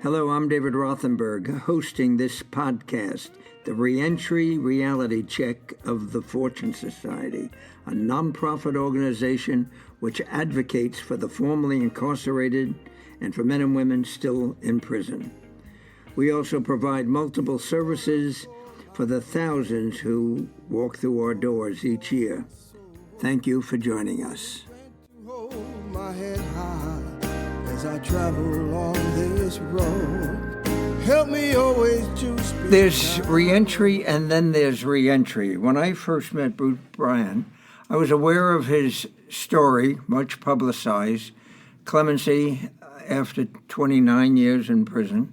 Hello, I'm David Rothenberg, hosting this podcast, the Reentry Reality Check of the Fortune Society, a nonprofit organization which advocates for the formerly incarcerated and for men and women still in prison. We also provide multiple services for the thousands who walk through our doors each year. Thank you for joining us. Hold my head high as I travel along this road. Help me always to speak. There's reentry and then there's reentry. When I first met Bruce Bryan, I was aware of his story, much publicized, clemency after 29 years in prison.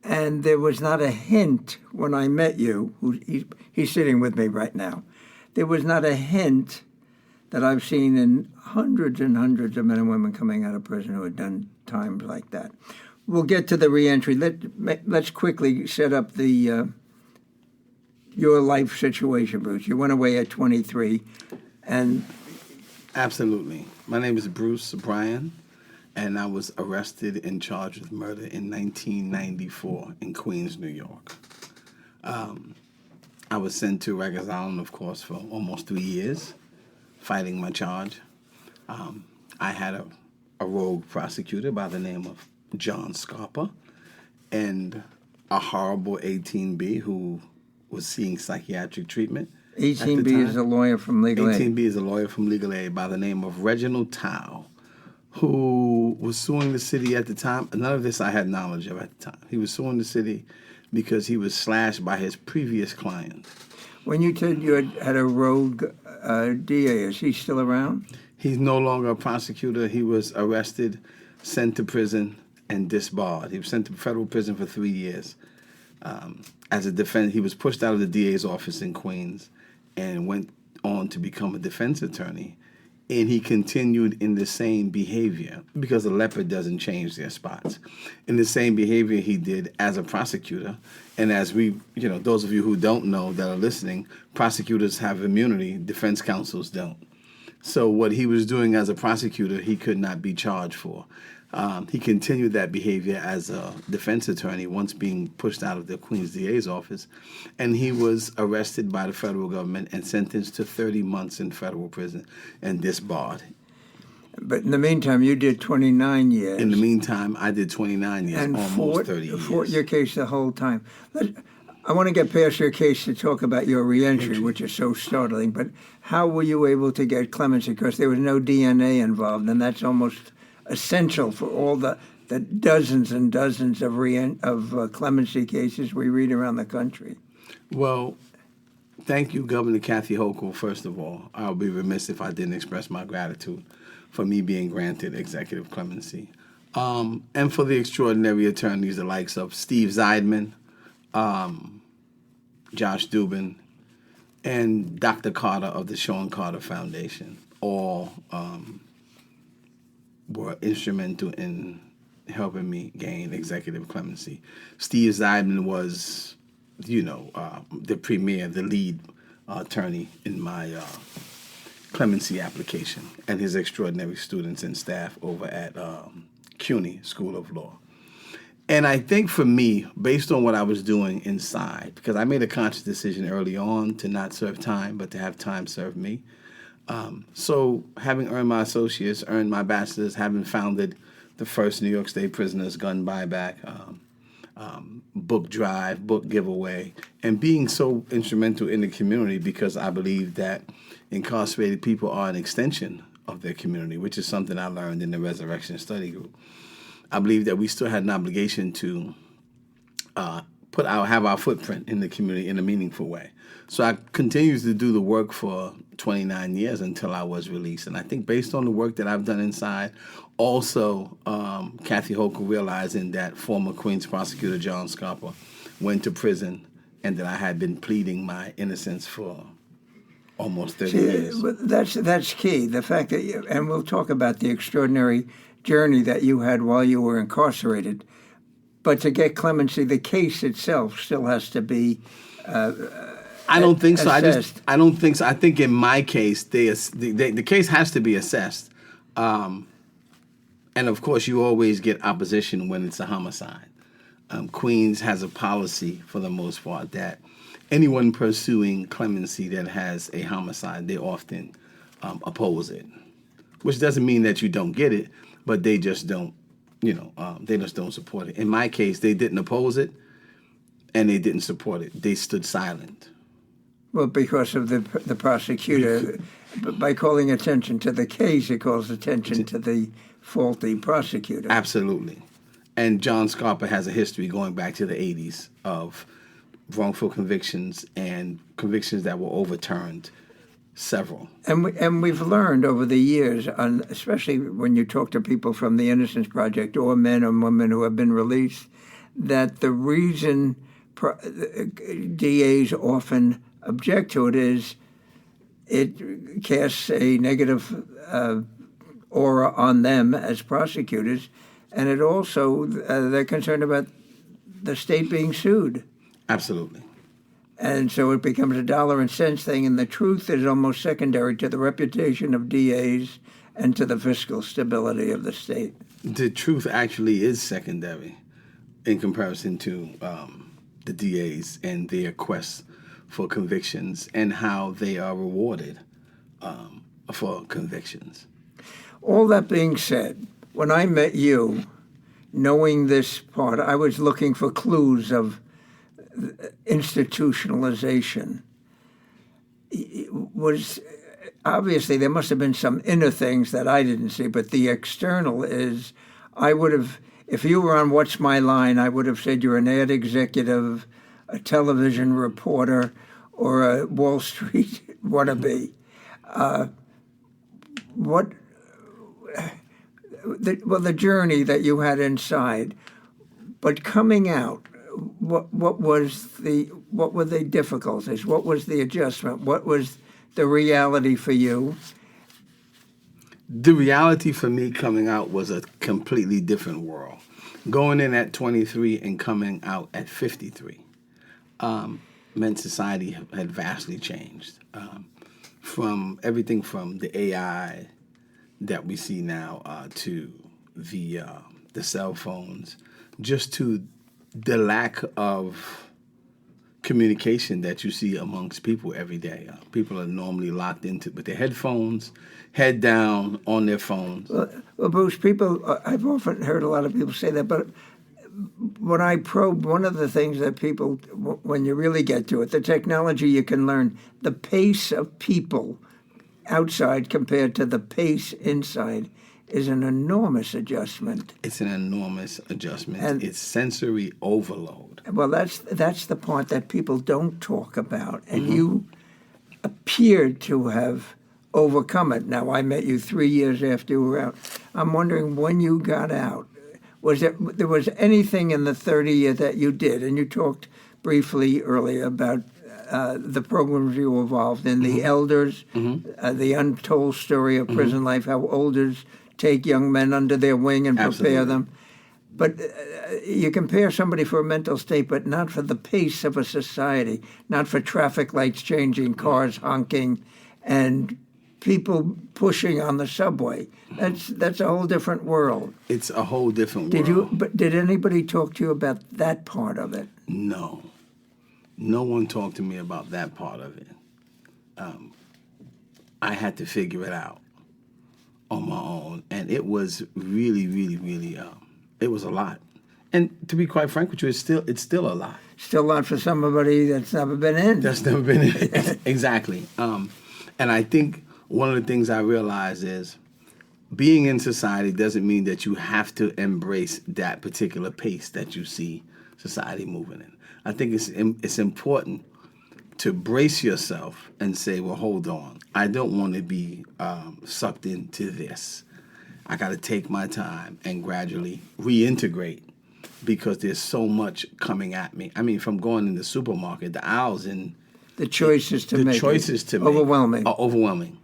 And there was not a hint when I met you, he's sitting with me right now, there was not a hint that I've seen in hundreds and hundreds of men and women coming out of prison who had done times like that. We'll get to the reentry. Let's quickly set up the your life situation, Bruce. You went away at 23, and absolutely. My name is Bruce Bryan, and I was arrested and charged with murder in 1994 in Queens, New York. I was sent to Rikers Island, of course, for almost 3 years, fighting my charge. I had a rogue prosecutor by the name of John Scarpa and a horrible 18B who was seeing psychiatric treatment. 18B is a lawyer from legal aid. 18B is a lawyer from legal aid by the name of Reginald Tao, who was suing the city at the time. None of this I had knowledge of at the time. He was suing the city because he was slashed by his previous client. When you said you had a rogue DA, is he still around? He's no longer a prosecutor. He was arrested, sent to prison, and disbarred. He was sent to federal prison for 3 years. As a defense, he was pushed out of the DA's office in Queens and went on to become a defense attorney. And he continued in the same behavior, because a leopard doesn't change their spots, in the same behavior he did as a prosecutor. And as we, those of you who don't know that are listening, prosecutors have immunity, defense counsels don't. So what he was doing as a prosecutor, he could not be charged for. He continued that behavior as a defense attorney once being pushed out of the Queens DA's office, and he was arrested by the federal government and sentenced to 30 months in federal prison and disbarred. But in the meantime, you did 29 years. In the meantime, I did 29 years, and almost 30 years. Fought your case the whole time. I want to get past your case to talk about your reentry, which is so startling, but how were you able to get clemency? Because there was no DNA involved, and that's almost essential for all the dozens and dozens of clemency cases we read around the country. Well, thank you, Governor Kathy Hochul, first of all. I'll be remiss if I didn't express my gratitude for me being granted executive clemency. And for the extraordinary attorneys, the likes of Steve Zeidman, Josh Dubin, and Dr. Carter of the Sean Carter Foundation, all were instrumental in helping me gain executive clemency. Steve Zeidman was, the premier, the lead attorney in my clemency application, and his extraordinary students and staff over at CUNY School of Law. And I think for me, based on what I was doing inside, because I made a conscious decision early on to not serve time, but to have time serve me. So having earned my associates, earned my bachelor's, having founded the first New York State Prisoners Gun Buyback, book drive, book giveaway, and being so instrumental in the community, because I believe that incarcerated people are an extension of their community, which is something I learned in the Resurrection Study Group. I believe that we still had an obligation to have our footprint in the community in a meaningful way. So I continued to do the work for 29 years until I was released. And I think based on the work that I've done inside, also Kathy Hochul realizing that former Queens prosecutor John Scarpa went to prison and that I had been pleading my innocence for almost 30 years. That's key, the fact that and we'll talk about the extraordinary journey that you had while you were incarcerated. But to get clemency, the case itself still has to be I don't think so. Assessed. I don't think so. I think in my case, the case has to be assessed. And of course, you always get opposition when it's a homicide. Queens has a policy, for the most part, that anyone pursuing clemency that has a homicide, they often oppose it. Which doesn't mean that you don't get it, but they just don't, they just don't support it. In my case, they didn't oppose it, and they didn't support it. They stood silent. Well, because of the prosecutor, by calling attention to the case, it calls attention to the faulty prosecutor. Absolutely. And John Scarpa has a history going back to the 80s of wrongful convictions and convictions that were overturned, several. And we've learned over the years, especially when you talk to people from the Innocence Project or men and women who have been released, that the reason DAs often object to it is it casts a negative aura on them as prosecutors, and it also, they're concerned about the state being sued. Absolutely. And so it becomes a dollar and cents thing, and the truth is almost secondary to the reputation of DAs and to the fiscal stability of the state. The truth actually is secondary in comparison to the DAs and their quest for convictions and how they are rewarded for convictions. All that being said, when I met you, knowing this part, I was looking for clues of institutionalization. Was obviously there must have been some inner things that I didn't see, but the external is, I would have, if you were on What's My Line, I would have said you're an ad executive, a television reporter, or a Wall Street wannabe. The journey that you had inside, but coming out, what were the difficulties? What was the adjustment? What was the reality for you? The reality for me coming out was a completely different world. Going in at 23 and coming out at 53 meant society had vastly changed. From everything from the AI that we see now to the cell phones, just to the lack of communication that you see amongst people every day. People are normally locked into with their headphones, head down on their phones. Well, Bruce, I've often heard a lot of people say that, but when I probe, one of the things that people, when you really get to it, the technology you can learn, the pace of people outside compared to the pace inside is an enormous adjustment. It's an enormous adjustment. And it's sensory overload. Well, that's the part that people don't talk about, and you appeared to have overcome it. Now, I met you 3 years after you were out. I'm wondering, when you got out, there was anything in the 30 years that you did, and you talked briefly earlier about the programs you involved in, the elders, the untold story of prison life, how elders take young men under their wing and prepare them. But you compare somebody for a mental state, but not for the pace of a society, not for traffic lights changing, cars honking, and people pushing on the subway. That's a whole different world. It's a whole different world. Did anybody talk to you about that part of it? No. No one talked to me about that part of it. I had to figure it out on my own, and it was really, really, really, it was a lot. And to be quite frank with you, it's still a lot. Still a lot for somebody that's never been in. That's never been in. Exactly. And I think one of the things I realized is being in society doesn't mean that you have to embrace that particular pace that you see society moving in. I think it's important to brace yourself and say, well, hold on. I don't want to be sucked into this. I got to take my time and gradually reintegrate because there's so much coming at me. I mean, from going in the supermarket, the aisles and the choices to make. Overwhelming. Are overwhelming,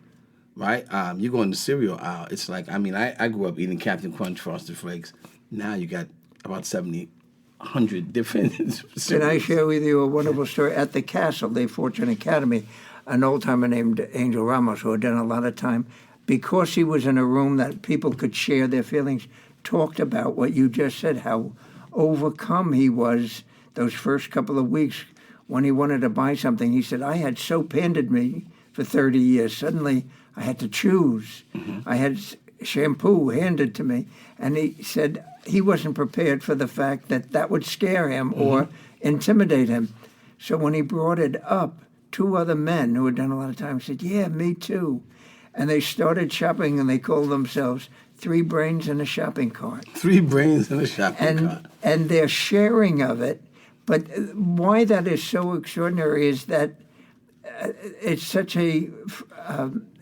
right? You go in the cereal aisle, it's like, I grew up eating Captain Crunch, Frosted Flakes. Now you got about 100 different cereals. Can I share with you a wonderful story? At the Castle, the Fortune Academy, an old-timer named Angel Ramos, who had done a lot of time, because he was in a room that people could share their feelings, talked about what you just said, how overcome he was those first couple of weeks when he wanted to buy something. He said, I had soap handed me for 30 years. Suddenly I had to choose. I had shampoo handed to me. And he said he wasn't prepared for the fact that that would scare him or intimidate him. So when he brought it up, 2 other men who had done a lot of time said, yeah, me too. And they started shopping, and they called themselves 3 Brains in a Shopping Cart. 3 brains in a shopping cart. And their sharing of it. But why that is so extraordinary is that it's such a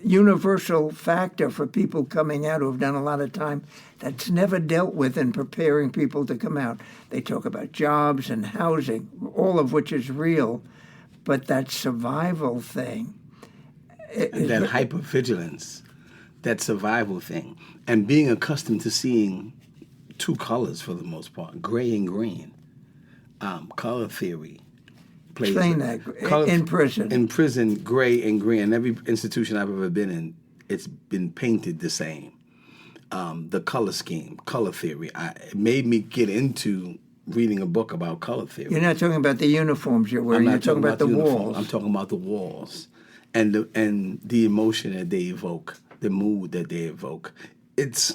universal factor for people coming out who have done a lot of time that's never dealt with in preparing people to come out. They talk about jobs and housing, all of which is real, but that survival thing. That hypervigilance, that survival thing, and being accustomed to seeing 2 colors for the most part, gray and green. Color theory plays. Explain that. In prison. In prison, gray and green. And every institution I've ever been in, it's been painted the same. The color scheme, color theory. It made me get into reading a book about color theory. You're not talking about the uniforms you're wearing. You're talking about the walls. I'm talking about the walls and the emotion that they evoke, the mood that they evoke. It's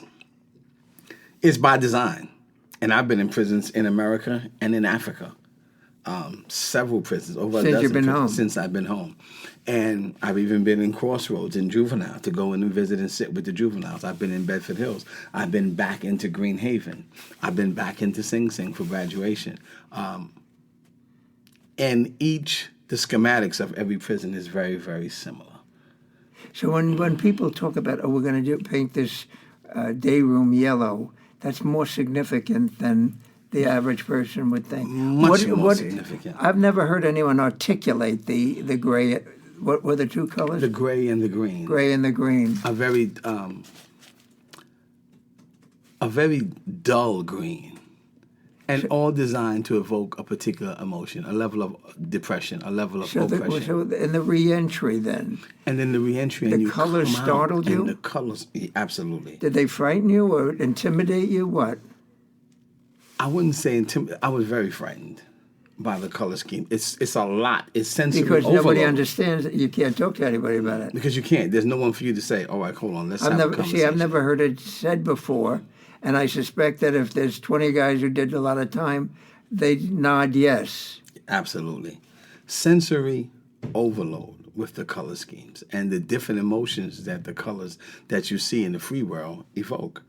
by design. And I've been in prisons in America and in Africa. Several prisons, over since a dozen you've been prisons home. Since I've been home. And I've even been in Crossroads in juvenile to go in and visit and sit with the juveniles. I've been in Bedford Hills. I've been back into Green Haven. I've been back into Sing Sing for graduation. And the schematics of every prison is very, very similar. So when people talk about, we're going to paint this day room yellow, that's more significant than the average person would think. Much more significant. I've never heard anyone articulate the gray. What were the 2 colors? The gray and the green. Gray and the green. A very dull green, and all designed to evoke a particular emotion, a level of depression, a level of oppression. So in the reentry then. And then the reentry, and the you colors come out, startled you? And the colors, absolutely. Did they frighten you or intimidate you? What? I wouldn't say I was very frightened by the color scheme. It's a lot. It's sensory Because overload. nobody understands it. You can't talk to anybody about it. Because you can't. There's no one for you to say, all right, hold on, let's have a conversation. I've never heard it said before, and I suspect that if there's 20 guys who did a lot of time, they'd nod yes. Absolutely. Sensory overload with the color schemes and the different emotions that the colors that you see in the free world evoke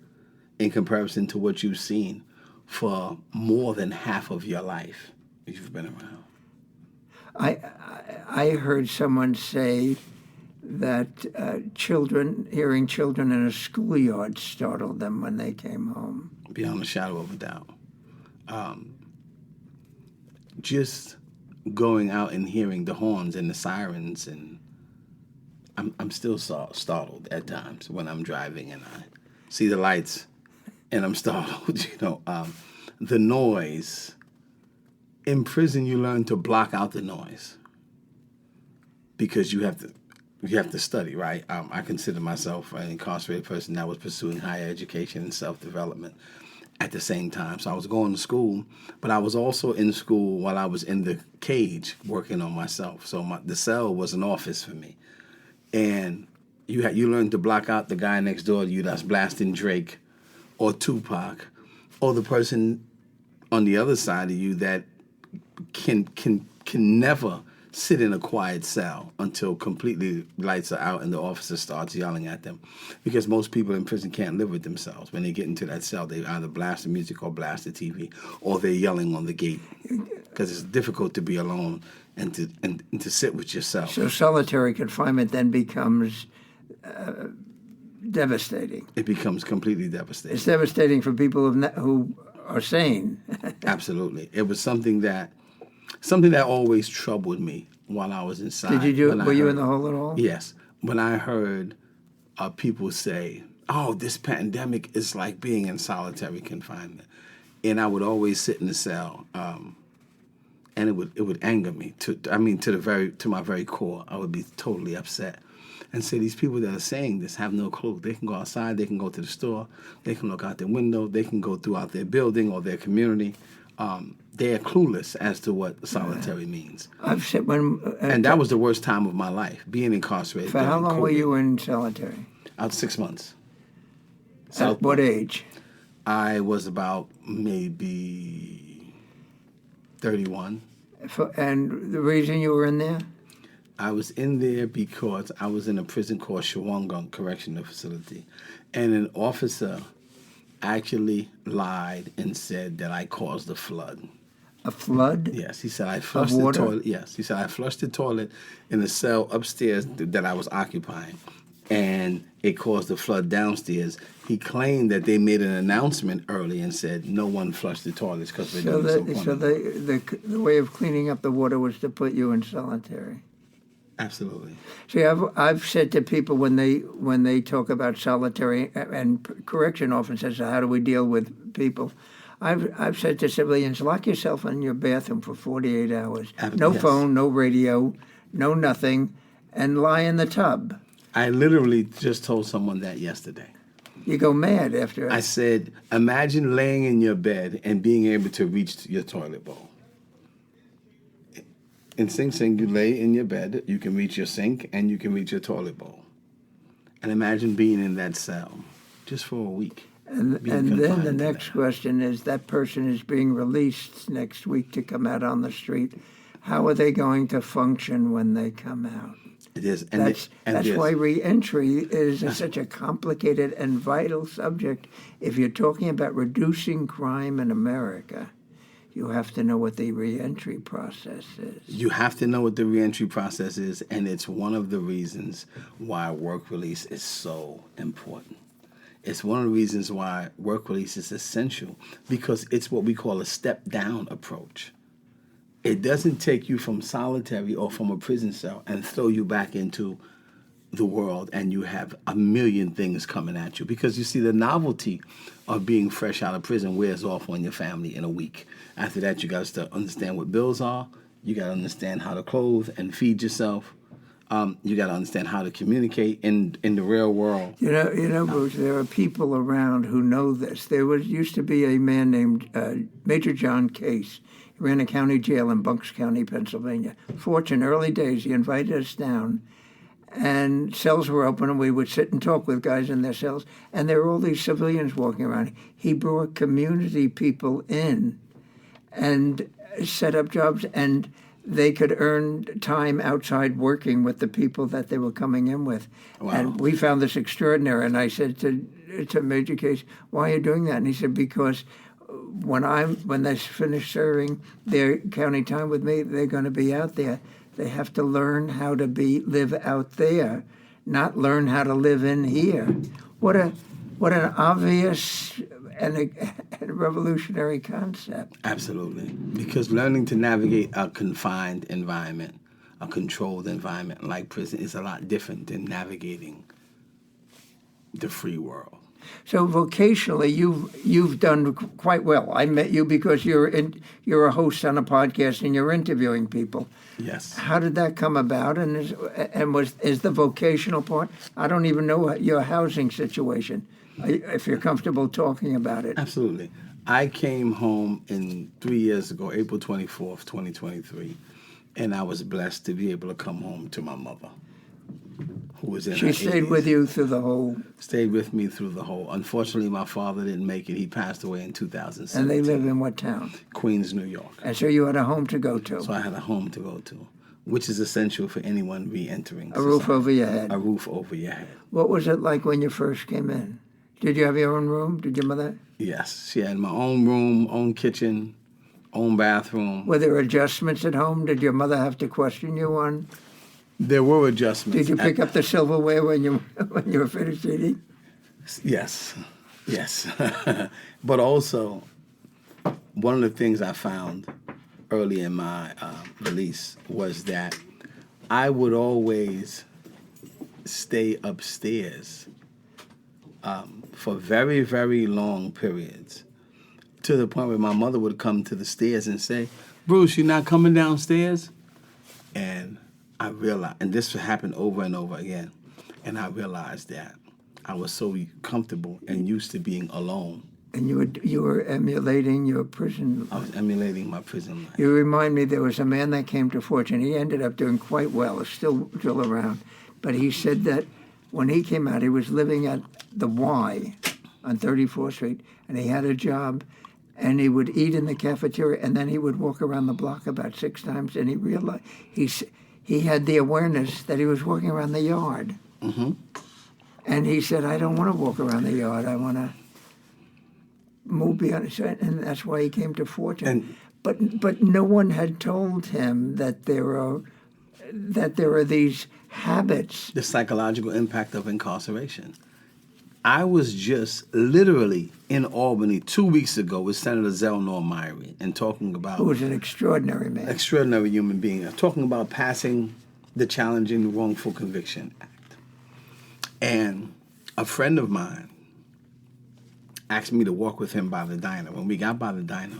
in comparison to what you've seen for more than half of your life you've been around. I heard someone say that hearing children in a schoolyard startled them when they came home. Beyond a shadow of a doubt. Just going out and hearing the horns and the sirens, and I'm still startled at times when I'm driving and I see the lights and I'm startled. The noise. In prison, you learn to block out the noise because you have to study, right? I consider myself an incarcerated person that was pursuing higher education and self-development at the same time. So I was going to school, but I was also in school while I was in the cage working on myself. So the cell was an office for me. And you learn to block out the guy next door to you that's blasting Drake or Tupac, or the person on the other side of you that can never sit in a quiet cell until completely lights are out and the officer starts yelling at them. Because most people in prison can't live with themselves. When they get into that cell, they either blast the music or blast the TV, or they're yelling on the gate. Because it's difficult to be alone and to sit with yourself. So solitary confinement then becomes devastating. It becomes completely devastating. It's devastating for people who are sane. Absolutely. It was something that always troubled me while I was inside. Did you do it? Were you in the hole at all? Yes. When I heard people say, oh, this pandemic is like being in solitary confinement. And I would always sit in the cell, and it would anger me to my very core. I would be totally upset. and say these people that are saying this have no clue. They can go outside, they can go to the store, they can look out their window, they can go throughout their building or their community. They are clueless as to what solitary means. I've said And that was the worst time of my life, being incarcerated. For how during long were COVID. you in solitary? Out 6 months. At what age? I was about maybe 31. And the reason you were in there? I was in there because I was in a prison called Shawangunk Correctional Facility. And an officer actually lied and said that I caused a flood. A flood? Yes, he said I flushed the toilet. Yes, he said I flushed the toilet in the cell upstairs that I was occupying, and it caused a flood downstairs. He claimed that they made an announcement early and said no one flushed the toilets because they're doing some the way of cleaning up the water was to put you in solitary. Absolutely. See, I've said to people when they talk about solitary and correction often says, how do we deal with people? I've said to civilians, lock yourself in your bathroom for 48 hours. No Yes. phone, no radio, no nothing, and lie in the tub. I literally just told someone that yesterday. You go mad after I said, imagine laying in your bed and being able to reach your toilet bowl. In Sing Sing, you lay in your bed, you can reach your sink, and you can reach your toilet bowl. And imagine being in that cell just for a week. And then the next question is, that person is being released next week to come out on the street. How are they going to function when they come out? It is. That's why reentry is such a complicated and vital subject. If you're talking about reducing crime in America, you have to know what the reentry process is. You have to know what the reentry process is, and it's one of the reasons why work release is so important. It's one of the reasons why work release is essential, because it's what we call a step-down approach. It doesn't take you from solitary or from a prison cell and throw you back into the world and you have a million things coming at you. Because you see, the novelty of being fresh out of prison wears off on your family in a week. After that, you got to understand what bills are. You got to understand how to clothe and feed yourself. You got to understand how to communicate in the real world. You know, Bruce, there are people around who know this. Used to be a man named Major John Case. He ran a county jail in Bucks County, Pennsylvania. Fortune, early days, he invited us down, and cells were open, and we would sit and talk with guys in their cells, and there were all these civilians walking around. He brought community people in and set up jobs, and they could earn time outside working with the people that they were coming in with. Wow. And we found this extraordinary, and I said to Major Case, why are you doing that? And he said, because when they finish serving their county time with me, they're going to be out there. They have to learn how to live out there, not learn how to live in here. What an obvious and a revolutionary concept. Absolutely. Because learning to navigate a confined environment, a controlled environment like prison, is a lot different than navigating the free world. So vocationally, you've done quite well. I met you because you're a host on a podcast and you're interviewing people. Yes. How did that come about? And is the vocational part? I don't even know your housing situation. If you're comfortable talking about it. Absolutely. I came home 3 years ago, April 24th, 2023, and I was blessed to be able to come home to my mother, who was in her 80s. She stayed with you through the whole... Stayed with me through the whole. Unfortunately, my father didn't make it. He passed away in 2017. And they live in what town? Queens, New York. And so you had a home to go to. So I had a home to go to, which is essential for anyone re-entering society. Roof over your head. A roof over your head. What was it like when you first came in? Did you have your own room? Did your mother? Yes. She had my own room, own kitchen, own bathroom. Were there adjustments at home? Did your mother have to question you on? There were adjustments. Did you pick up the silverware when you were finished eating? Yes. But also, one of the things I found early in my release was that I would always stay upstairs for very, very long periods, to the point where my mother would come to the stairs and say, "Bruce, you're not coming downstairs?" And I realized, and this happened over and over again, And I realized that I was so comfortable and used to being alone. And you were emulating your prison I life. was emulating my prison life. You remind me, there was a man that came to Fortune. He ended up doing quite well, is still around. But he said that when he came out, he was living at the Y on 34th Street, and he had a job, and he would eat in the cafeteria, and then he would walk around the block about 6 times, and he realized he had the awareness that he was walking around the yard. Mm-hmm. And he said, I don't want to walk around the yard. I want to move beyond it. And that's why he came to Fortune. But no one had told him that there are these habits. The psychological impact of incarceration. I was just literally in Albany 2 weeks ago with Senator Zelnor Myrie and talking about... Who was an extraordinary man. Extraordinary human being. Talking about passing the Challenging Wrongful Conviction Act. And a friend of mine asked me to walk with him by the diner. When we got by the diner,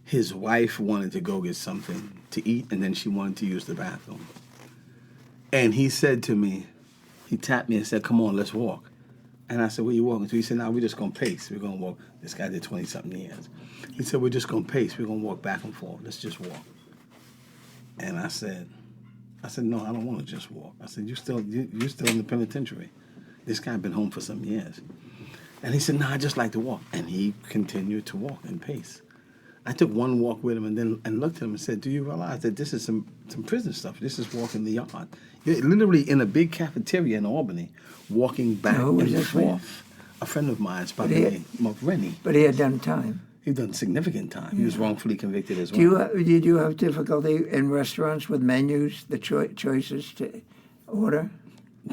his wife wanted to go get something to eat, and then she wanted to use the bathroom. And he said to me, he tapped me and said, come on, let's walk. And I said, where you walking to? He said, no, we're just going to pace. We're going to walk. This guy did 20-something years. He said, we're just going to pace. We're going to walk back and forth. Let's just walk. And I said, no, I don't want to just walk. I said, you're still in the penitentiary. This guy been home for some years. And he said, no, I just like to walk. And he continued to walk and pace. I took one walk with him and looked at him and said, do you realize that this is some prison stuff? This is walking the yard. You're literally in a big cafeteria in Albany, walking back and forth. A friend of mine's by the name of Rennie. But he had done time. He'd done significant time. Yeah. He was wrongfully convicted as well. Did you have difficulty in restaurants with menus, the choices to order?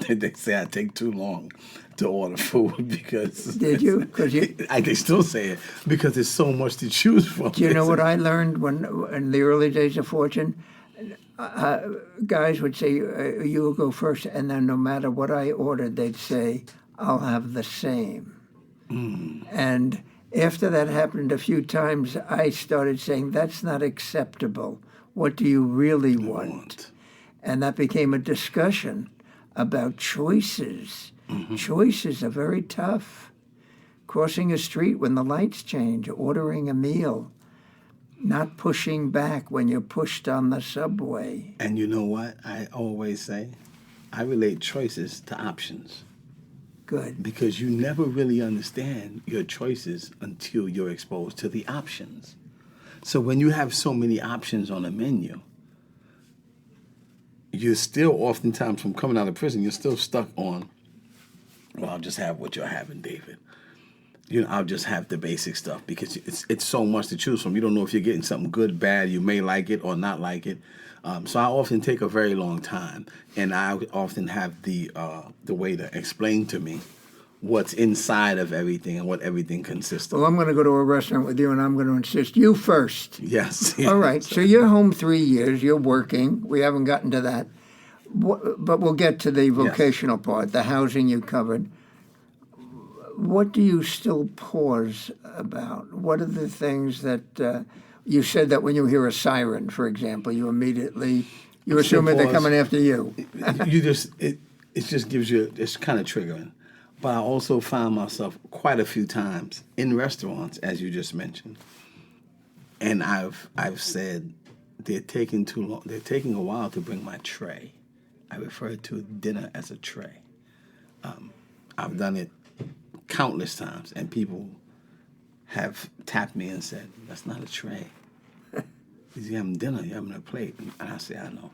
They say I take too long to order food because... Did you? They still say it because there's so much to choose from. Do you know what I learned in the early days of Fortune? Guys would say, you will go first, and then no matter what I ordered, they'd say, I'll have the same. Mm. And after that happened a few times, I started saying, that's not acceptable. What do you really want? And that became a discussion about choices. Mm-hmm. Choices are very tough. Crossing a street when the lights change, ordering a meal, not pushing back when you're pushed on the subway. And you know what I always say? I relate choices to options. Good. Because you never really understand your choices until you're exposed to the options. So when you have so many options on a menu, you're still oftentimes, from coming out of prison, you're still stuck on, well, I'll just have what you're having, David. I'll just have the basic stuff because it's so much to choose from. You don't know if you're getting something good, bad. You may like it or not like it. So I often take a very long time, and I often have the waiter explain to me what's inside of everything and what everything consists of. Well, I'm going to go to a restaurant with you, and I'm going to insist you first. Yes. All right. So you're home 3 years. You're working. We haven't gotten to that. But we'll get to the vocational part, the housing you covered. What do you still pause about? What are the things that you said that when you hear a siren, for example, you assume that they're coming after you? It just gives you, it's kind of triggering. But I also found myself quite a few times in restaurants, as you just mentioned, and I've said they're taking too long. They're taking a while to bring my tray. I refer to dinner as a tray. I've done it countless times, and people have tapped me and said, "That's not a tray. You're having dinner. You're having a plate." And I say, "I know."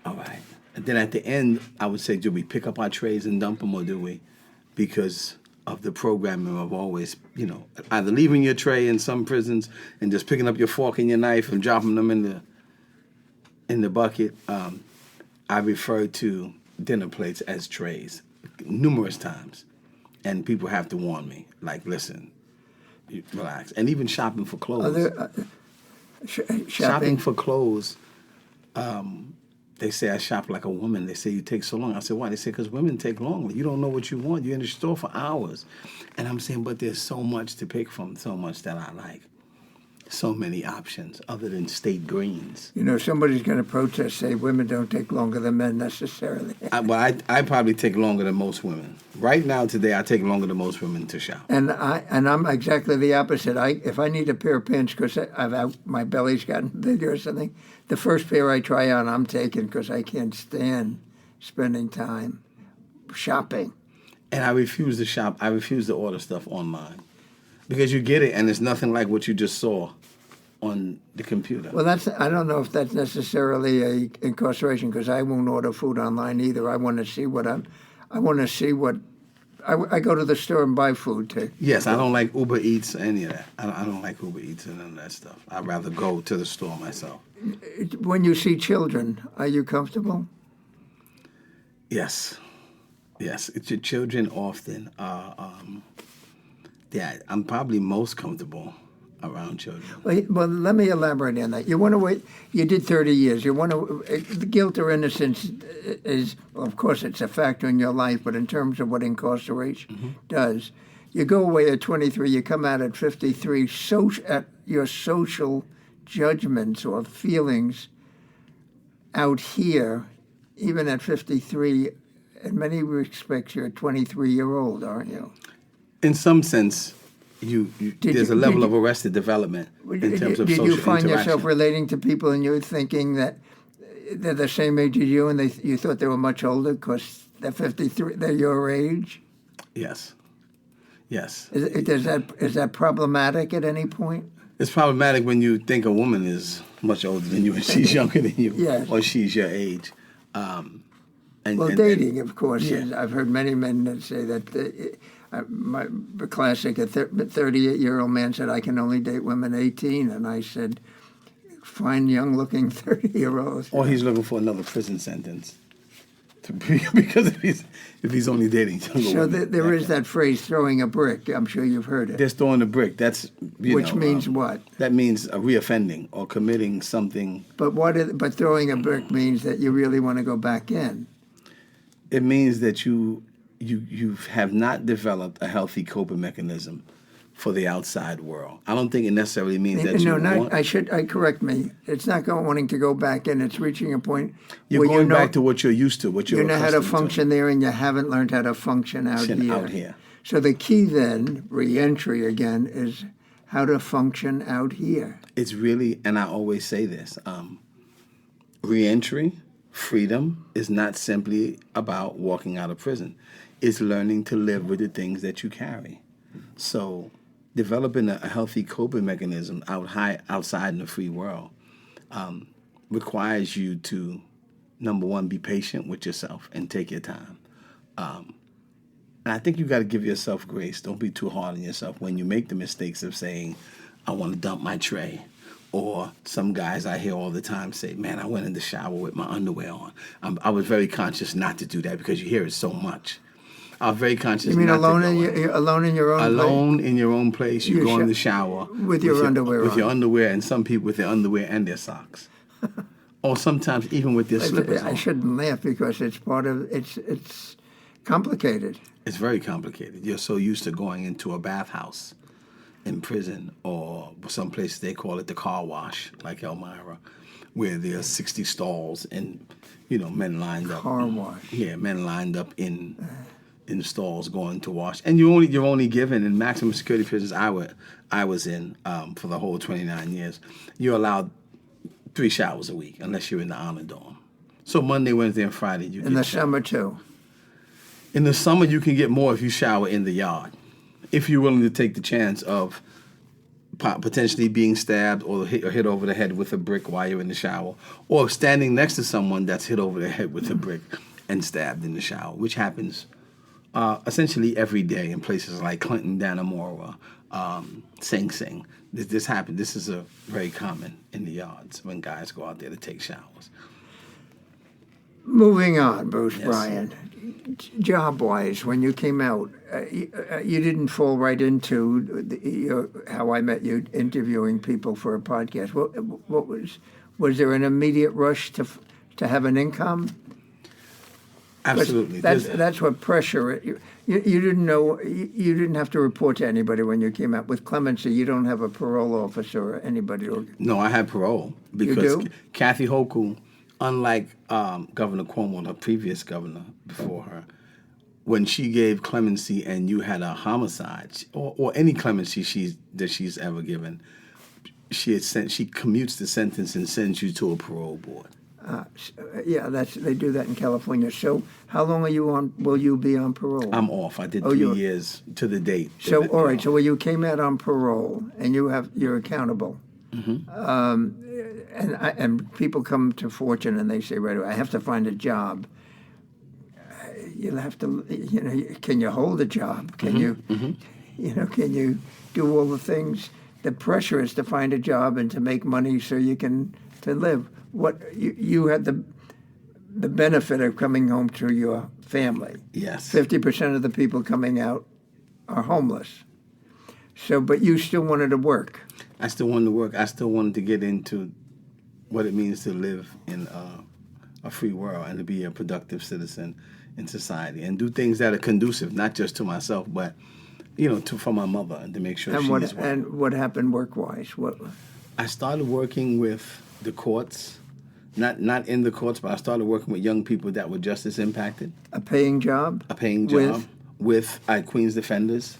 All right. And then at the end, I would say, "Do we pick up our trays and dump them, or do we?" Because of the programming of always, either leaving your tray in some prisons and just picking up your fork and your knife and dropping them in the bucket. I refer to dinner plates as trays numerous times, and people have to warn me, like, "Listen, relax." And even shopping for clothes. Shopping for clothes. They say I shop like a woman. They say you take so long. I said, why? They say because women take longer. You don't know what you want. You're in the store for hours. And I'm saying, but there's so much to pick from, so much that I like. so many options other than state greens. You know, somebody's going to protest, say women don't take longer than men necessarily. I probably take longer than most women. Right now, today, I take longer than most women to shower. And I'm exactly the opposite. If I need a pair of pants because my belly's gotten bigger or something, the first pair I try on, I'm taking because I can't stand spending time shopping. And I refuse to shop. I refuse to order stuff online because you get it, and it's nothing like what you just saw on the computer. Well, I don't know if that's necessarily a incarceration because I won't order food online either. I want to see I go to the store and buy food too. Yes, I don't like Uber Eats or any of that. I don't like Uber Eats and none of that stuff. I'd rather go to the store myself. When you see children, are you comfortable? Yes. It's your children often are. I'm probably most comfortable around children. Well, let me elaborate on that. You want to wait. You did 30 years. You want to. The guilt or innocence is, well, of course, it's a factor in your life. But in terms of what incarceration does, you go away at 23. You come out at 53. At your social judgments or feelings out here, even at 53. In many respects, you're a 23-year-old, aren't you? In some sense, there's a level of arrested development in terms of social interaction. Did you find yourself relating to people and you're thinking that they're the same age as you and you thought they were much older because they're 53, they're your age? Yes. Is that problematic at any point? It's problematic when you think a woman is much older than you and she's younger than you, yes. Or she's your age. Dating, of course, yeah. I've heard many men that say that. The classic, a 38-year-old man said, I can only date women 18. And I said, find young-looking 30-year-olds. Or he's looking for another prison sentence. Because if he's only dating younger women. So there is that phrase, throwing a brick. I'm sure you've heard it. Just throwing a brick. That's, Which means what? That means reoffending or committing something. But throwing a brick means that you really want to go back in. It means that you have not developed a healthy coping mechanism for the outside world. I don't think it necessarily means that correct me. It's not wanting to go back in. It's reaching a point you're where going back to what you're used to, what you're you know how to accustomed function there, and you haven't learned how to function out here. So the key then, reentry again, is how to function out here. It's really, and I always say this, reentry, freedom is not simply about walking out of prison. It's learning to live with the things that you carry. So developing a healthy coping mechanism outside in the free world requires you to, number one, be patient with yourself and take your time. And I think you got to give yourself grace. Don't be too hard on yourself when you make the mistakes of saying, I want to dump my tray. Or some guys I hear all the time say, man, I went in the shower with my underwear on. I was very conscious not to do that because you hear it so much. I was very conscious. You mean not alone to in alone in your own place? Alone in your own place. You go in the shower. With your underwear on. With your underwear, and some people with their underwear and their socks. Or sometimes even with their slippers on. I shouldn't laugh because it's part of, it's complicated. It's very complicated. You're so used to going into a bathhouse in prison, or some places they call it the car wash, like Elmira, where there are 60 stalls and, men lined up. Car wash. Yeah, men lined up in stalls going to wash. And you're only given, in maximum security prisons I was in for the whole 29 years, you're allowed 3 showers a week, unless you're in the honor dorm. So Monday, Wednesday, and Friday you get in the summer too. In the summer you can get more if you shower in the yard. If you're willing to take the chance of potentially being stabbed or hit over the head with a brick while you're in the shower, or standing next to someone that's hit over the head with a brick and stabbed in the shower, which happens essentially every day in places like Clinton, Dannemora, Sing Sing. This happened. This is very common in the yards when guys go out there to take showers. Moving on, Bruce Yes. Bryan. Job-wise, when you came out, you didn't fall right into how I met you interviewing people for a podcast. Was there an immediate rush to have an income? Absolutely. That's what pressure. You didn't know. You didn't have to report to anybody when you came out. With clemency, you don't have a parole officer or anybody. No, I had parole because You do? Kathy Hochul, unlike Governor Cuomo, the previous governor before her, when she gave clemency and you had a homicide or any clemency she's ever given, she commutes the sentence and sends you to a parole board. Yeah, they do that in California. So, how long are you on? Will you be on parole? I'm off. I did 3 years to the date. So, all right. So, when you came out on parole and you're accountable, and people come to Fortune and they say, right away, I have to find a job. You'll have to, can you hold a job? Can you, can you do all the things? The pressure is to find a job and to make money so you can to live. What you had the benefit of coming home to your family. Yes. 50% of the people coming out are homeless. So, but you still wanted to work. I still wanted to work. I still wanted to get into what it means to live in a free world and to be a productive citizen in society and do things that are conducive, not just to myself, but for my mother and to make sure she's well. And what happened work-wise? I started working with the courts, not in the courts, but I started working with young people that were justice impacted. A paying job? A paying job with Queens Defenders,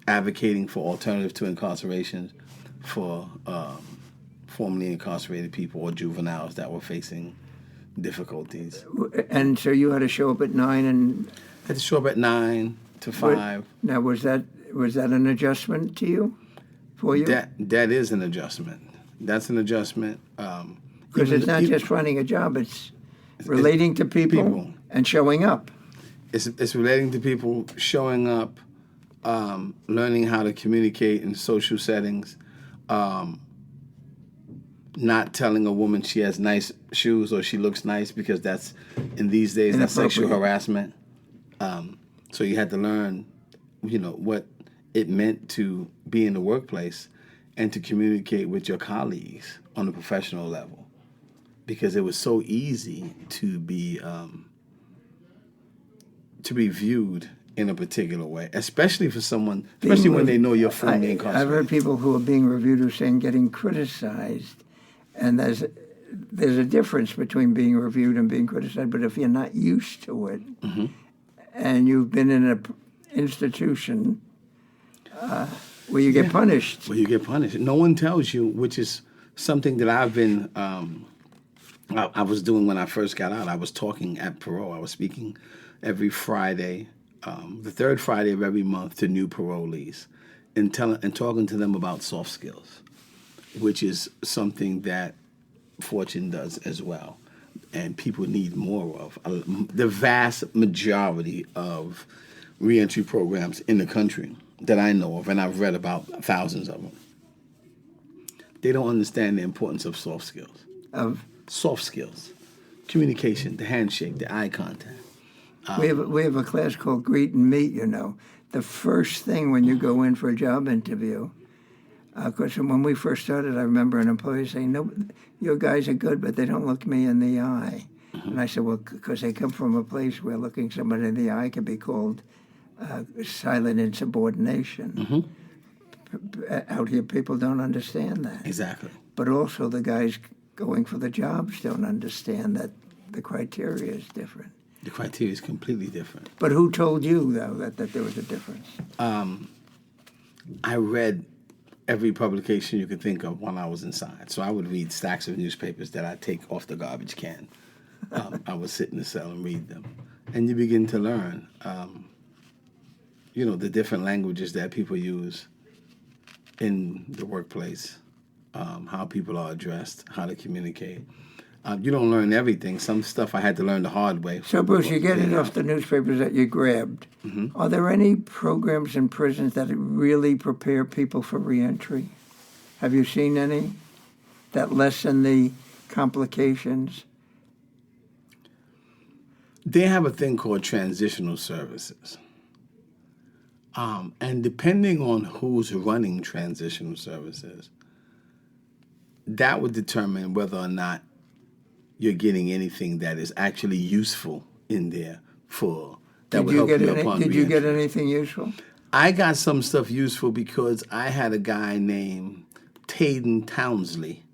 advocating for alternatives to incarceration for formerly incarcerated people or juveniles that were facing difficulties. And so you had to show up at 9 and... I had to show up at 9 to 5. Now, was that an adjustment to you? For you? That is an adjustment. That's an adjustment. Because it's not just finding a job, it's relating to people and showing up. It's relating to people, showing up, learning how to communicate in social settings, not telling a woman she has nice shoes or she looks nice because that's, in these days, that's sexual harassment. So you had to learn, what it meant to be in the workplace and to communicate with your colleagues on a professional level, because it was so easy to be viewed in a particular way, especially when they know you're formerly incarcerated. I've heard people who are being reviewed who are saying getting criticized, and there's a difference between being reviewed and being criticized. But if you're not used to it, and you've been in an institution where you get punished. Where you get punished. No one tells you, which is something that I've been, I was doing when I first got out. I was talking at parole. I was speaking every Friday, the third Friday of every month, to new parolees and talking to them about soft skills, which is something that Fortune does as well. And people need more of. The vast majority of reentry programs in the country that I know of, and I've read about thousands of them, they don't understand the importance of soft skills. Soft skills. Communication, the handshake, the eye contact. We have a class called Greet and Meet, The first thing when you go in for a job interview, because when we first started, I remember an employee saying, "No, your guys are good, but they don't look me in the eye." And I said, well, because they come from a place where looking somebody in the eye can be called silent insubordination. Out here, people don't understand that. Exactly. But also the guys going for the jobs don't understand that the criteria is different. The criteria is completely different. But who told you, though, that there was a difference? I read every publication you could think of when I was inside. So I would read stacks of newspapers that I'd take off the garbage can. I would sit in the cell and read them. And you begin to learn, the different languages that people use in the workplace, how people are addressed, how to communicate. You don't learn everything. Some stuff I had to learn the hard way. So, Bruce, you get it off the newspapers that you grabbed. Are there any programs in prisons that really prepare people for reentry? Have you seen any that lessen the complications? They have a thing called transitional services. And depending on who's running transitional services, that would determine whether or not you're getting anything that is actually useful in there that will Did you help get you upon Did you get reentry. anything useful? I got some stuff useful because I had a guy named Taden Townsley.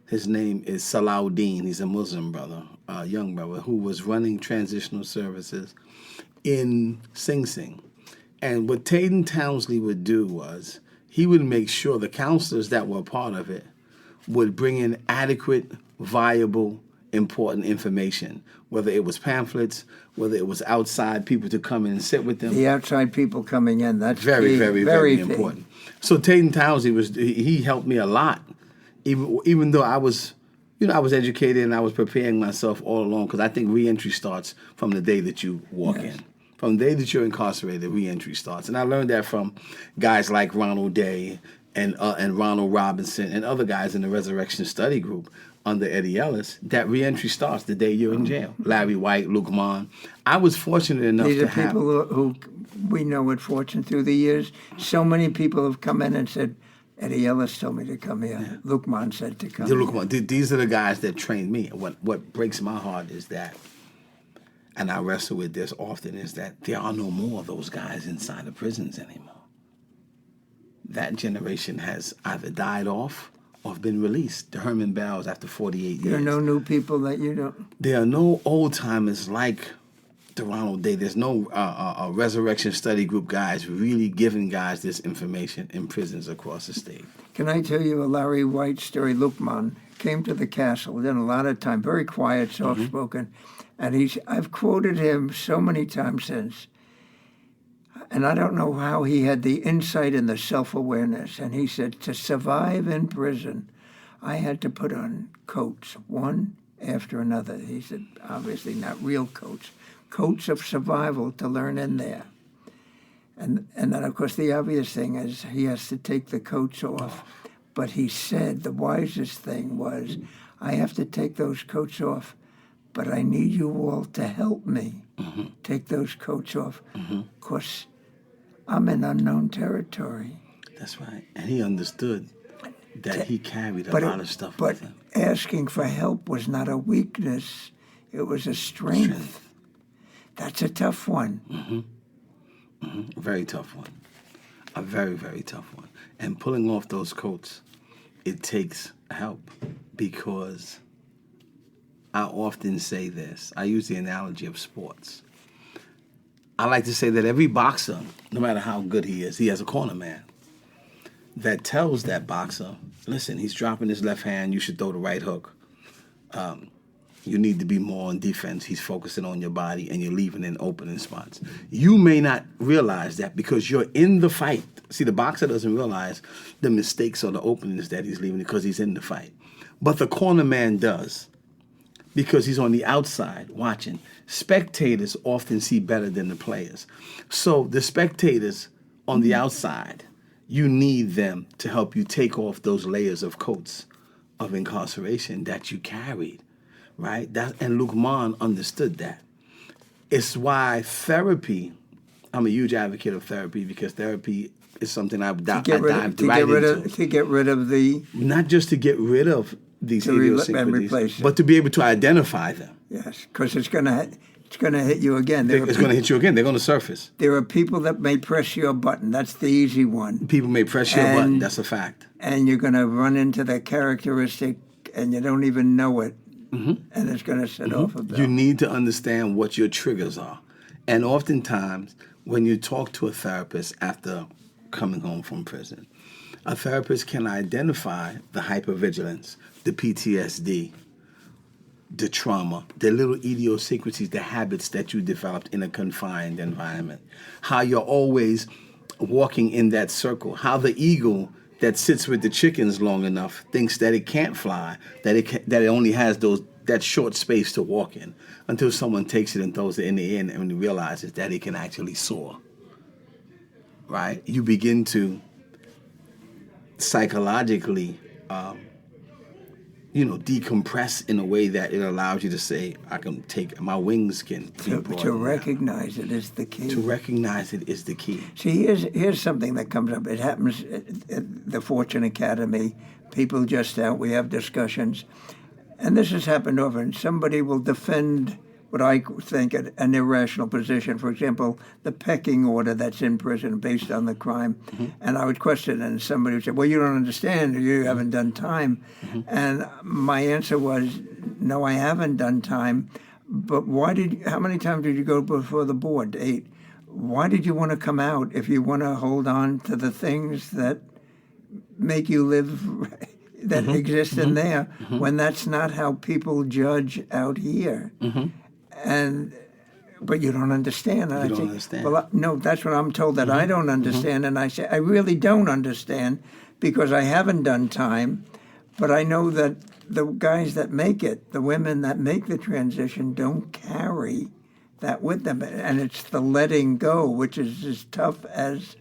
His name is Salahuddin. He's a Muslim brother, a young brother, who was running transitional services in Sing Sing. And what Taden Townsley would do was he would make sure the counselors that were a part of it would bring in adequate, viable, important information, whether it was pamphlets, whether it was outside people to come in and sit with them. The outside people coming in, that's Very, key, very key. important. So Taden Townsley he helped me a lot, even though I was educated and I was preparing myself all along, because I think reentry starts from the day that you walk in. From the day that you're incarcerated, reentry starts. And I learned that from guys like Ronald Day and Ronald Robinson and other guys in the Resurrection Study Group under Eddie Ellis, that reentry starts the day you're in jail. Larry White, Luke Mon. I was fortunate enough These to are have... people who we know at Fortune through the years. So many people have come in and said, Eddie Ellis told me to come here. Yeah. Luke Mon said to come here. These are the guys that trained me. What breaks my heart is that, and I wrestle with this often, is that there are no more of those guys inside the prisons anymore. That generation has either died off or have been released. The Herman Bells after 48 years. There are no new people that you don't... There are no old-timers like the Ronald Day. There's no Resurrection Study Group guys really giving guys this information in prisons across the state. Can I tell you a Larry White story? Luke Mon came to the castle, did a lot of time, very quiet, soft-spoken, and I've quoted him so many times since. And I don't know how he had the insight and the self-awareness. And he said, to survive in prison, I had to put on coats, one after another. He said, obviously not real coats, coats of survival to learn in there. And then, of course, the obvious thing is he has to take the coats off. But he said the wisest thing was, I have to take those coats off, but I need you all to help me take those coats off, because I'm in unknown territory. That's right. And he understood that he carried a lot of stuff with him. But asking for help was not a weakness. It was a strength. That's a tough one. A very tough one. A very, very tough one. And pulling off those coats, it takes help, because I often say this. I use the analogy of sports. I like to say that every boxer, no matter how good he is, he has a corner man that tells that boxer, listen, he's dropping his left hand, you should throw the right hook. You need to be more on defense. He's focusing on your body and you're leaving in opening spots. You may not realize that because you're in the fight. See, the boxer doesn't realize the mistakes or the openings that he's leaving because he's in the fight. But the corner man does, because he's on the outside watching. Spectators often see better than the players. So the spectators on the outside, you need them to help you take off those layers of coats of incarceration that you carried, right? And Luke Mon understood that. It's why therapy, I'm a huge advocate of therapy, because therapy is something I've dived right into. To get rid of the... Not just to get rid of these idiosyncrasies, but to be able to identify them. Yes, because it's going to hit you again. It's going to hit you again. They're going to surface. There are people that may press your button. That's the easy one. People may press your button. That's a fact. And you're going to run into that characteristic, and you don't even know it, and it's going to set off a bell. You need to understand what your triggers are. And oftentimes, when you talk to a therapist after coming home from prison, a therapist can identify the hypervigilance, the PTSD, the trauma, the little idiosyncrasies, the habits that you developed in a confined environment, how you're always walking in that circle, how the eagle that sits with the chickens long enough thinks that it can't fly, that it only has that short space to walk in, until someone takes it and throws it in the air and realizes that it can actually soar. Right? You begin to psychologically decompress in a way that it allows you to say, I can take, my wings can be broadened. To recognize it is the key. To recognize it is the key. See, here's something that comes up. It happens at the Fortune Academy. People just out, we have discussions. and this has happened often, somebody will defend what I think an irrational position. For example, the pecking order that's in prison based on the crime. And I would question it, and somebody would say, well, you don't understand, or you haven't done time. And my answer was, no, I haven't done time. But how many times did you go before the board? 8. Why did you want to come out if you want to hold on to the things that make you live, that exist in there, when that's not how people judge out here? But you don't understand. And You I don't say, understand. well, no, that's what I'm told, that I don't understand. And I say, I really don't understand because I haven't done time, but I know that the guys that make it, the women that make the transition, don't carry that with them. And it's the letting go, which is as tough as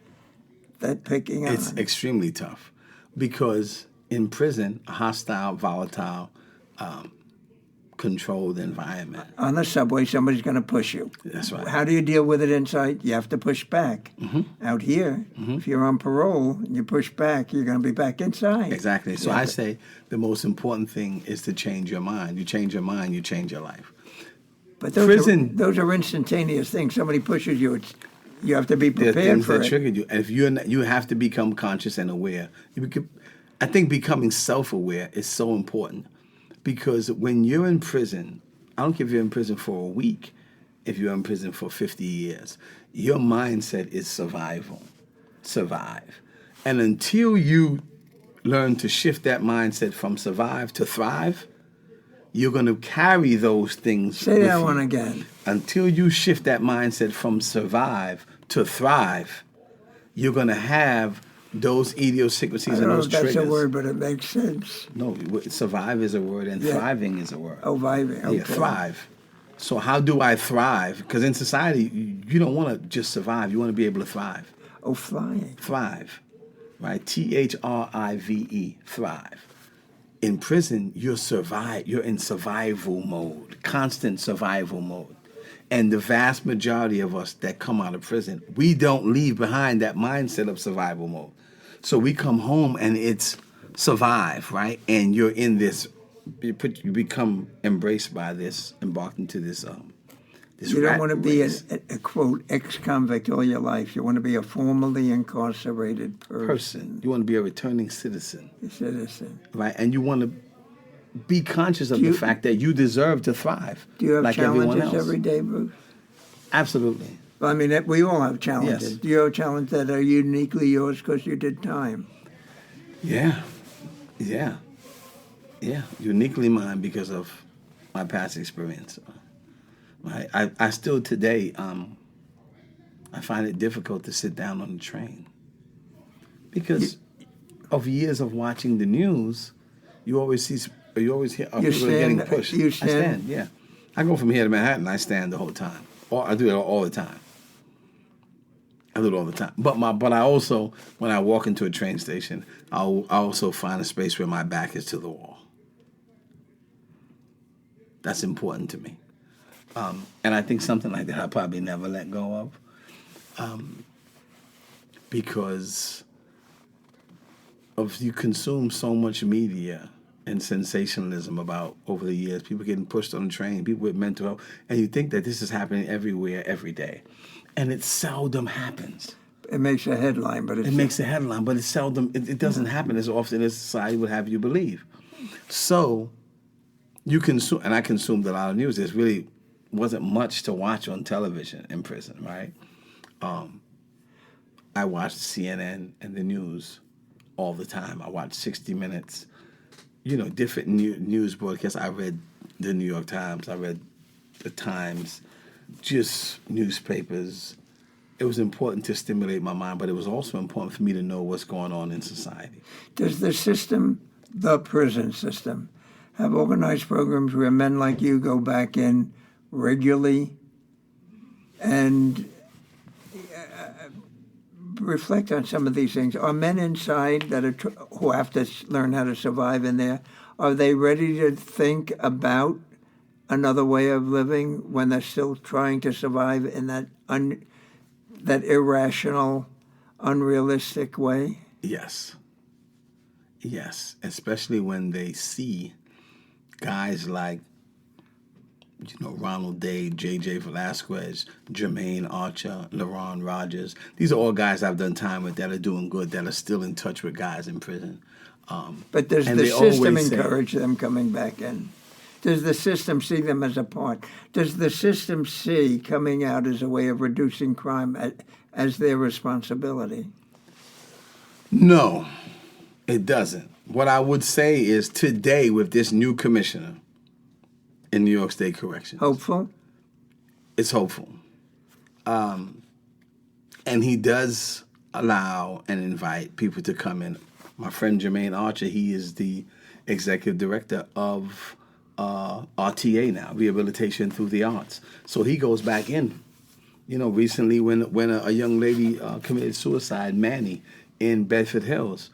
that picking on. It's extremely tough because in prison, a hostile, volatile, controlled environment. On the subway, somebody's going to push you. That's right. How do you deal with it inside? You have to push back. Out here, if you're on parole and you push back, you're going to be back inside. Exactly. So Yeah, I but- say the most important thing is to change your mind. You change your mind, you change your life. But prison- those are instantaneous things. Somebody pushes you, you have to be There are prepared things for that it. trigger you, and if you have to become conscious and aware. I think becoming self-aware is so important because when you're in prison, I don't care if you're in prison for a week, if you're in prison for 50 years, your mindset is survival, survive, and until you learn to shift that mindset from survive to thrive, you're going to carry those things. Say that with one you. again. Until you shift that mindset from survive to thrive, you're going to have those idiosyncrasies I and don't know those if that's triggers. a word, but it makes sense. No, survive is a word and Yeah. thriving is a word. Oh, vibing. Okay. Yeah, thrive. So how do I thrive? Because in society, you don't want to just survive. You want to be able to thrive. Oh, flying. Thrive, right? THRIVE, thrive. In prison, you're in survival mode, constant survival mode. And the vast majority of us that come out of prison, we don't leave behind that mindset of survival mode. So we come home and it's survive, right? And you're in this, you become embraced by this, embarked into this this You don't rat want to be race. a quote, ex-convict all your life. You want to be a formerly incarcerated person. You want to be a returning citizen, Citizen. right? And you want to be conscious of Do you- the fact that you deserve to thrive, Do you have like everyone challenges else. every day, Bruce? Absolutely. Well, I mean, we all have challenges. Yes. Do you have challenges that are uniquely yours because you did time? Yeah. Uniquely mine because of my past experience. Right? I still today, I find it difficult to sit down on the train because of years of watching the news. You always hear people are getting pushed. You I stand? stand. Yeah, I go from here to Manhattan. I stand the whole time. I do it all the time. I do it all the time. But I also, when I walk into a train station, I also find a space where my back is to the wall. That's important to me. And I think something like that I'll probably never let go of. Because you consume so much media and sensationalism about over the years, people getting pushed on the train, people with mental health, and you think that this is happening everywhere, every day. And it seldom happens. It makes a headline, but It makes a headline, but it doesn't happen as often as society would have you believe. So you consume, and I consumed a lot of news. There really wasn't much to watch on television in prison, right? I watched CNN and the news all the time. I watched 60 Minutes, different news broadcasts. I read the New York Times. I read the Times, just newspapers. It was important to stimulate my mind, but it was also important for me to know what's going on in society. Does the system, the prison system, have organized programs where men like you go back in regularly and reflect on some of these things? Are men inside that are who have to learn how to survive in there, are they ready to think about another way of living when they're still trying to survive in that that irrational, unrealistic way? Yes, especially when they see guys like, Ronald Day, J.J. Velasquez, Jermaine Archer, LaRon Rogers. These are all guys I've done time with that are doing good, that are still in touch with guys in prison. But does and the they system always say- encourage them coming back in? Does the system see them as a part? Does the system see coming out as a way of reducing crime as their responsibility? No, it doesn't. What I would say is today with this new commissioner in New York State Corrections. Hopeful? It's hopeful. And he does allow and invite people to come in. My friend Jermaine Archer, he is the executive director of RTA now, Rehabilitation Through the Arts. So he goes back in. Recently when a young lady committed suicide, Manny, in Bedford Hills,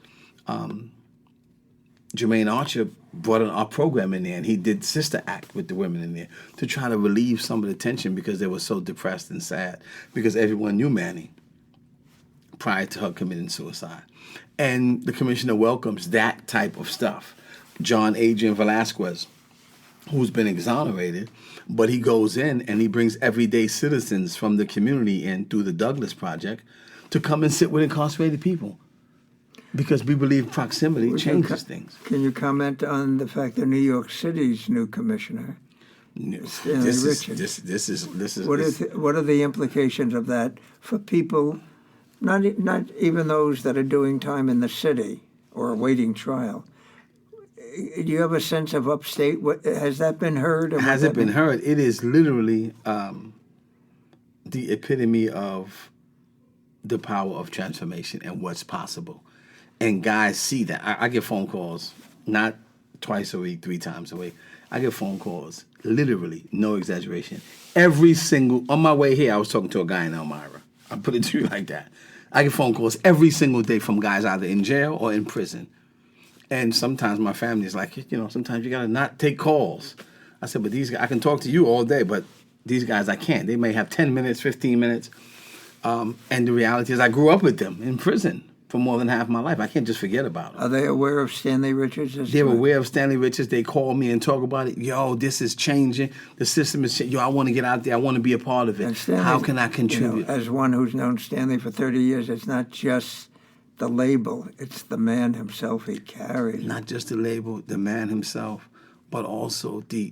Jermaine Archer brought our program in there, and he did Sister Act with the women in there to try to relieve some of the tension because they were so depressed and sad because everyone knew Manny prior to her committing suicide. And the commissioner welcomes that type of stuff. John Adrian Velasquez, who's been exonerated, but he goes in and he brings everyday citizens from the community in through the Douglas Project to come and sit with incarcerated people. Because we believe proximity changes things. Can you comment on the fact that New York City's new commissioner, Stanley Richards? This is. What are the implications of that for people, not even those that are doing time in the city or awaiting trial? Do you have a sense of upstate? Has that been heard? Has it been heard? It is literally the epitome of the power of transformation and what's possible. And guys see that. I get phone calls, not twice a week, 3 times a week. I get phone calls, literally, no exaggeration. On my way here, I was talking to a guy in Elmira. I put it to you like that. I get phone calls every single day from guys either in jail or in prison. And sometimes my family is like, sometimes you got to not take calls. I said, but these guys, I can talk to you all day, but these guys I can't. They may have 10 minutes, 15 minutes. And the reality is I grew up with them in prison for more than half my life. I can't just forget about them. Are they aware of Stanley Richards? They're aware of Stanley Richards. They call me and talk about it. Yo, this is changing. The system is changing. Yo, I want to get out there. I want to be a part of it. How can I contribute? As one who's known Stanley for 30 years, it's not just the label. It's the man himself he carries. Not just the label, the man himself, but also the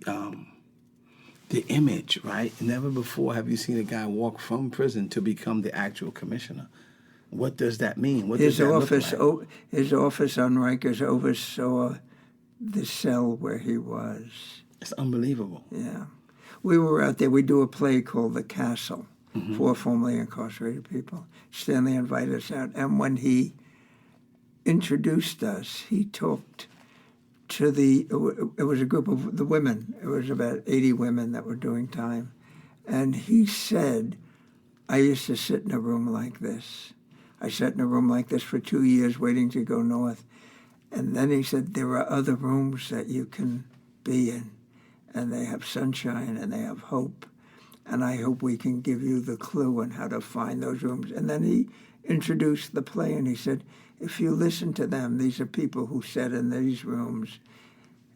image, right? Never before have you seen a guy walk from prison to become the actual commissioner. What does that mean? What does that look like? His office on Rikers oversaw the cell where he was. It's unbelievable. Yeah. We were out there. We do a play called The Castle for formerly incarcerated people. Stanley invited us out. And when he introduced us, he talked to it was a group of the women. It was about 80 women that were doing time. And he said, I used to sit in a room like this. I sat in a room like this for 2 years waiting to go north. And then he said, there are other rooms that you can be in. And they have sunshine and they have hope. And I hope we can give you the clue on how to find those rooms. And then he introduced the play and he said, if you listen to them, these are people who sat in these rooms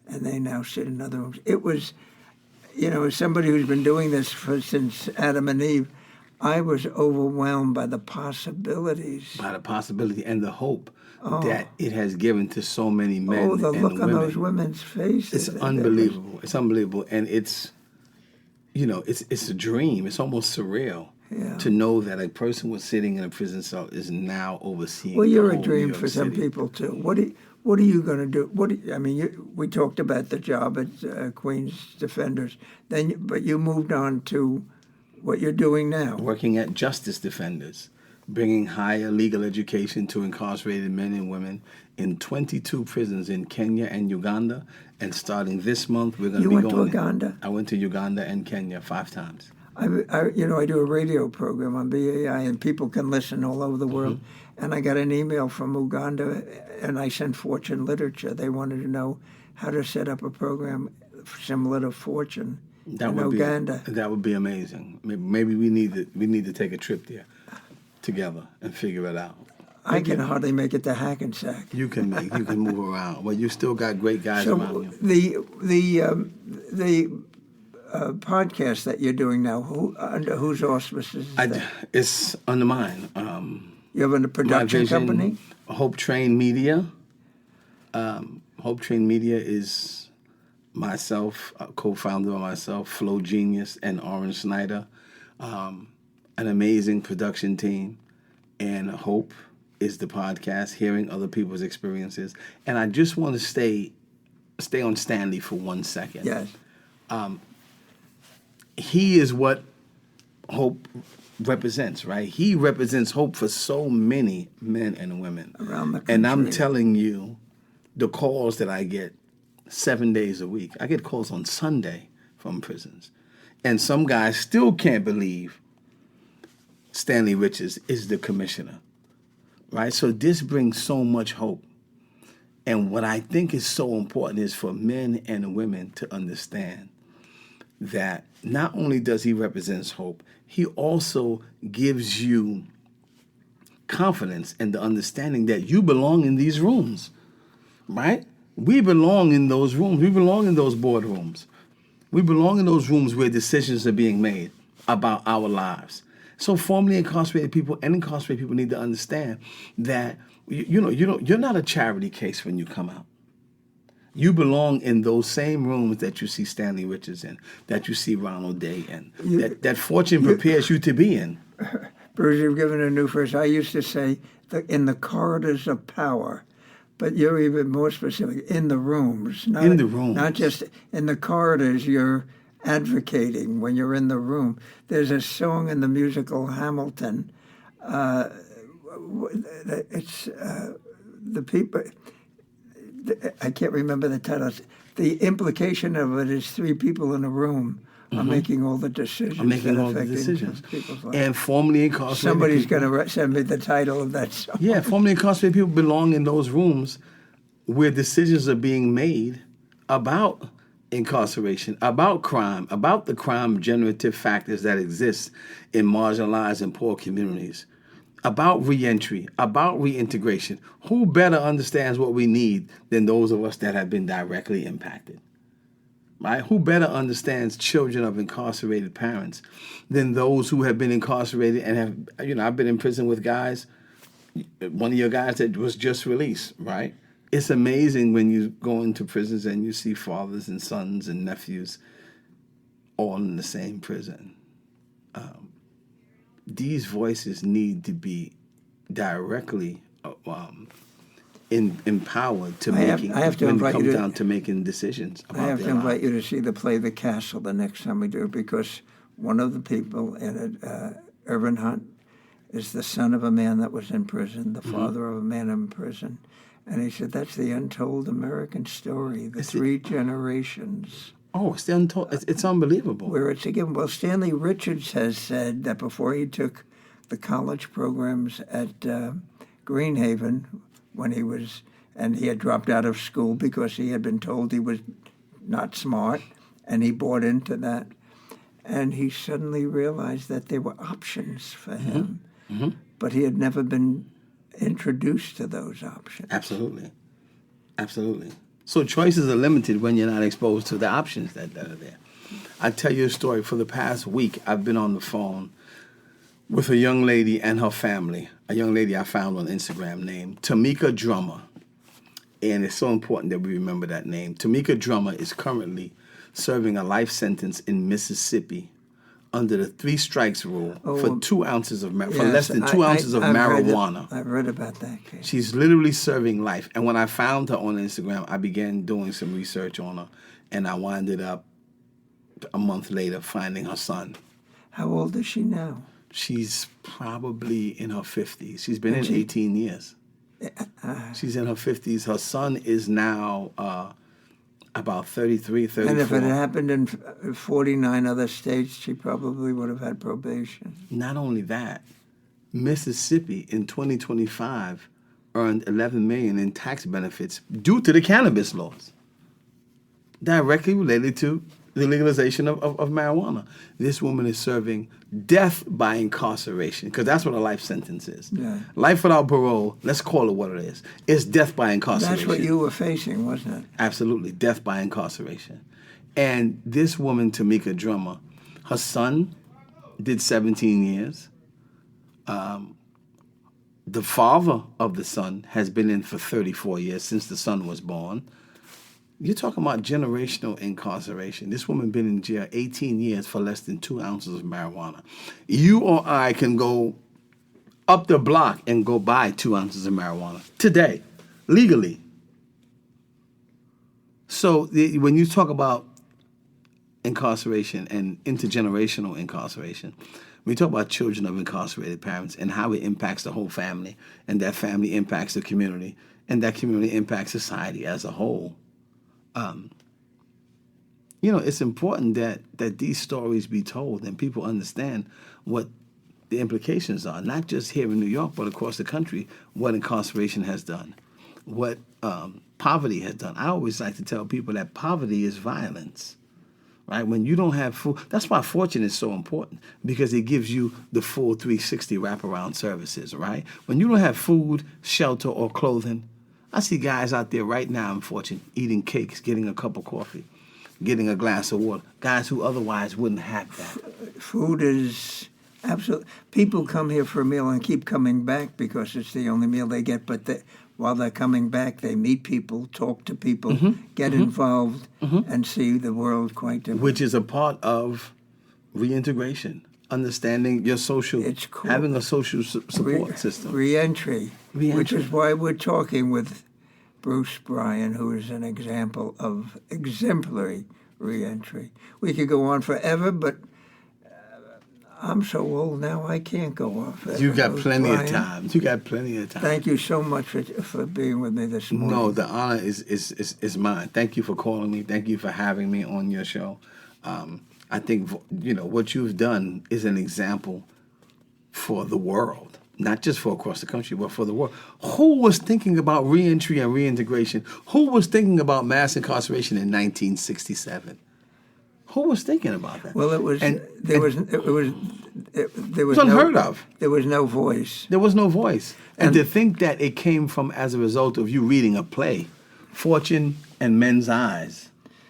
and they now sit in other rooms. It was, as somebody who's been doing this since Adam and Eve, I was overwhelmed by the possibilities. By the possibility and the hope that it has given to so many men and women. Oh, the look on those women's faces. It's unbelievable. It's unbelievable. And it's, it's a dream. It's almost surreal to know that a person was sitting in a prison cell is now overseeing. Well, you're a whole dream New York for some City. people, too. What are you going to do? We talked about the job at Queens Defenders, but you moved on to what you're doing now. Working at Justice Defenders, bringing higher legal education to incarcerated men and women in 22 prisons in Kenya and Uganda. And starting this month, we're going to be going. You went to Uganda? I went to Uganda and Kenya 5 times. I do a radio program on BAI, and people can listen all over the world. And I got an email from Uganda, and I sent Fortune Literature. They wanted to know how to set up a program similar to Fortune in Uganda. That would be amazing. Maybe we need to take a trip there together and figure it out. I can hardly make it to Hackensack. You can move around. Well, you still got great guys So around you. the podcast that you're doing now, under whose auspices is that? It's under mine. You have a production company? Hope Train Media. Hope Train Media is myself, co-founder of myself, Flo Genius, and Orange Snyder. An amazing production team. And Hope is the podcast, hearing other people's experiences. And I just want to stay on Stanley for 1 second. Yes. He is what Hope represents, right? He represents hope for so many men and women Around the country. And I'm telling you, the calls that I get 7 days a week, I get calls on Sunday from prisons. And some guys still can't believe Stanley Richards is the commissioner, right? So this brings so much hope. And what I think is so important is for men and women to understand that not only does he represent hope, he also gives you confidence and the understanding that you belong in these rooms, right? We belong in those rooms. We belong in those boardrooms. We belong in those rooms where decisions are being made about our lives. So formerly incarcerated people and incarcerated people need to understand that you're not a charity case when you come out. You belong in those same rooms that you see Stanley Richards in, that you see Ronald Day in, that fortune prepares you to be in. Bruce, you've given a new phrase. I used to say, in the corridors of power, but you're even more specific, in the rooms. In the rooms. Not just in the corridors, you're advocating when you're in the room. There's a song in the musical Hamilton. It's the people... I can't remember the titles. The implication of it is three people in a room are making all the decisions. People's lives. And formerly incarcerated Somebody's people... going to send me the title of that song. Yeah, formerly incarcerated people belong in those rooms where decisions are being made about incarceration, about crime, about the crime-generative factors that exist in marginalized and poor communities, about reentry, about reintegration. Who better understands what we need than those of us that have been directly impacted? Right? Who better understands children of incarcerated parents than those who have been incarcerated and have, I've been in prison with guys, one of your guys that was just released, right? It's amazing when you go into prisons and you see fathers and sons and nephews all in the same prison. These voices need to be directly empowered to making decisions about their lives. I have to invite you to see the play The Castle the next time we do it, because one of the people in it, Irvin Hunt, is the son of a man that was in prison, the father of a man in prison. And he said, that's the untold American story, the three generations. Oh, it's untold. It's unbelievable. Where it's again. Well, Stanley Richards has said that before he took the college programs at Greenhaven, when he had dropped out of school because he had been told he was not smart, and he bought into that. And he suddenly realized that there were options for him, but he had never been introduced to those options. Absolutely. So choices are limited when you're not exposed to the options that are there. I tell you a story. For the past week, I've been on the phone with a young lady and her family, a young lady I found on Instagram named Tamika Drummer. And it's so important that we remember that name. Tamika Drummer is currently serving a life sentence in Mississippi under the 3 strikes rule for 2 ounces of for less than 2 ounces of marijuana. I've read about that case. She's literally serving life. And when I found her on Instagram, I began doing some research on her, and I winded up a month later finding her son. How old is she now? She's probably in her 50s. She's been in 18 years. She's in her 50s. Her son is now about 33, 34. And if it happened in 49 other states, she probably would have had probation. Not only that, Mississippi in 2025 earned $11 million in tax benefits due to the cannabis laws, directly related to the legalization of marijuana. This woman is serving death by incarceration, because that's what a life sentence is. Yeah. Life without parole, let's call it what it is. It's death by incarceration. That's what you were facing, wasn't it? Absolutely, death by incarceration. And this woman, Tamika Drummer, her son did 17 years. The father of the son has been in for 34 years since the son was born. You're talking about generational incarceration. This woman been in jail 18 years for less than 2 ounces of marijuana. You or I can go up the block and go buy 2 ounces of marijuana today, legally. So when you talk about incarceration and intergenerational incarceration, we talk about children of incarcerated parents and how it impacts the whole family, and that family impacts the community, and that community impacts society as a whole. It's important that these stories be told and people understand what the implications are, not just here in New York, but across the country, what incarceration has done, what poverty has done. I always like to tell people that poverty is violence. Right? When you don't have food, that's why Fortune is so important, because it gives you the full 360 wraparound services, right? When you don't have food, shelter, or clothing, I see guys out there right now in Fortune eating cakes, getting a cup of coffee, getting a glass of water, guys who otherwise wouldn't have that. Food is absolute. People come here for a meal and keep coming back because it's the only meal they get, but while they're coming back, they meet people, talk to people, get involved, and see the world quite different. Which is a part of reintegration, understanding your social, having a social support system. Reentry, which is why we're talking with Bruce Bryan, who is an example of exemplary reentry. We could go on forever, but I'm so old now I can't go off. You got plenty of time. You got plenty of time. Thank you so much for being with me this morning. No, the honor is mine. Thank you for calling me. Thank you for having me on your show. I think what you've done is an example for the world, not just for across the country, but for the world. Who was thinking about reentry and reintegration? Who was thinking about mass incarceration in 1967? Who was thinking about that? Well, it was unheard of. There was no voice. There was no voice. And to think that it came from as a result of you reading a play, Fortune and Men's Eyes.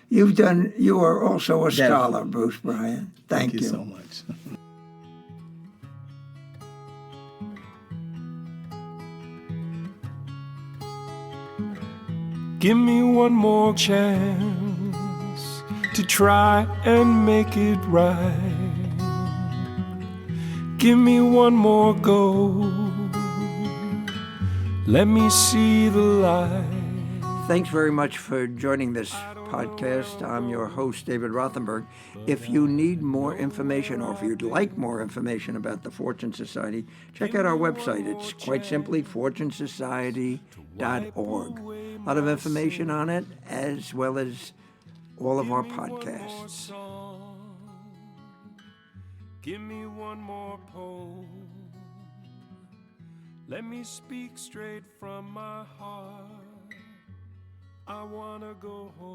You are also a scholar, Bruce Bryan. Thank you so much. Give me one more chance to try and make it right. Give me one more go. Let me see the light. Thanks very much for joining this podcast. I'm your host, David Rothenberg. If you need more information, or if you'd like more information about the Fortune Society, check out our website. It's quite simply fortunesociety.org. A lot of information on it, as well as all of our podcasts. Give me one more poem. Let me speak straight from my heart. I wanna go home.